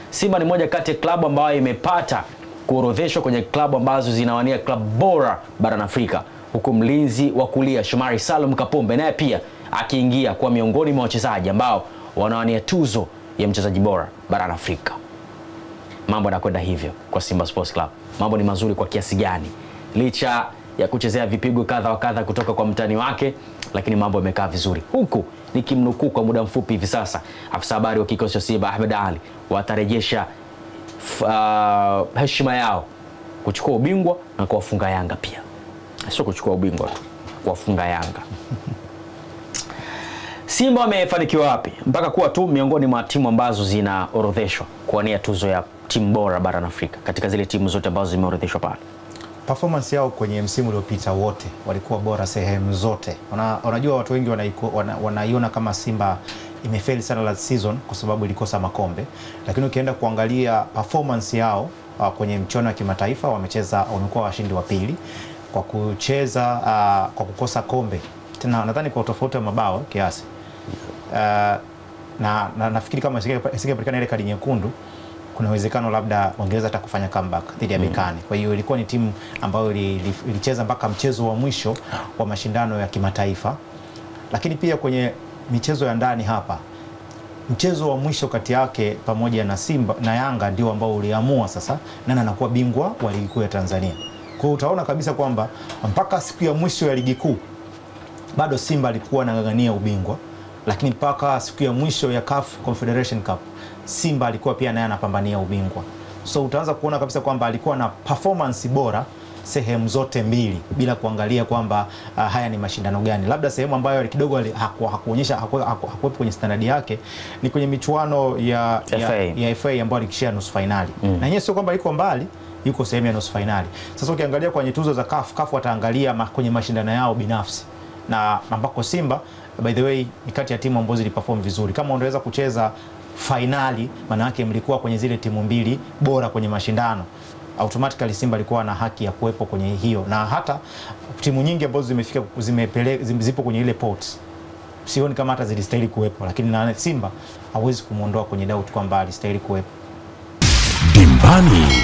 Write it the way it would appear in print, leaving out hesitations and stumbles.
Simba ni moja kati ya klabu ambayo imepata kuorodheshwa kwenye klabu ambazo zinawania klabu bora barani Afrika, huku mlinzi wa kulia Shomari Salum Kapombe naye pia akiingia kwa miongoni mwa wachezaji ambao wanawania tuzo ya mchezaji bora barani Afrika. Mambo yanakwenda hivyo kwa Simba Sports Club. Mambo ni mazuri kwa kiasi gani? Licha ya kuchezea vipigo kadha wa kadha kutoka kwa mtani wake, lakini mambo yamekaa vizuri. Huku nikimnukuu kwa muda mfupi hivi sasa, afisa habari wa kikosi cha Simba Ahmed Ali watarejesha heshima yao kuchukua ubingwa na kuwafunga Yanga pia. Sio kuchukua ubingwa tu, kuwafunga Yanga. Simba wamefanikiwa wapi mpaka kuwa tu miongoni mwa timu ambazo zinaorodheshwa kuwania tuzo ya timu bora barani Afrika katika zile timu zote ambazo zimeorodheshwa pale? Performance yao kwenye msimu uliopita wote walikuwa bora sehemu zote. Unajua watu wengi wanaiona kama Simba imefeli sana last season kwa sababu ilikosa makombe, lakini ukienda kuangalia performance yao kwenye mchuano wa kimataifa, wamekuwa washindi wa pili kwa kwa kukosa kombe. Tena nadhani kwa tofauti ya mabao kiasi. Na nafikiri kama isingepatikana ile kadi nyekundu, kuna uwezekano labda wangeweza hata kufanya comeback dhidi ya Bekani. Kwa hiyo ilikuwa ni timu ambayo ilicheza mpaka mchezo wa mwisho wa mashindano ya kimataifa. Lakini pia kwenye michezo ya ndani hapa, mchezo wa mwisho kati yake pamoja na Simba na Yanga ndio ambao uliamua sasa nani anakuwa bingwa wa ligi kuu ya Tanzania. Kwa hiyo utaona kabisa kwamba mpaka siku ya mwisho ya ligi kuu bado Simba alikuwa anang'ang'ania ubingwa, lakini mpaka siku ya mwisho ya CAF Confederation Cup Simba alikuwa pia naye anapambania ubingwa. So utaanza kuona kabisa kwamba alikuwa na performance bora sehemu zote mbili bila kuangalia kwamba haya ni mashindano gani. Labda sehemu ambayo kidogo hakuonyesha hakuwepo kwenye standard yake ni kwenye michuano ya FA ambayo alikishia nusu finali. Na yeye sio kwamba iko mbali, yuko sehemu ya nusu finali. Sasa ukiangalia kwenye tuzo za CAF wataangalia kwenye mashindano yao binafsi. Na ambako Simba by the way ni kati ya timu ambazo ziliperform vizuri. Kama unaweza kucheza finali, maana yake mlikuwa kwenye zile timu mbili bora kwenye mashindano, automatically Simba alikuwa na haki ya kuwepo kwenye hiyo. Na hata timu nyingi ambazo zimefika zipo kwenye ile pot, sioni kama hata zilistahili kuwepo, lakini na Simba hawezi kumuondoa kwenye doubt kwamba alistahili kuwepo. Dimbani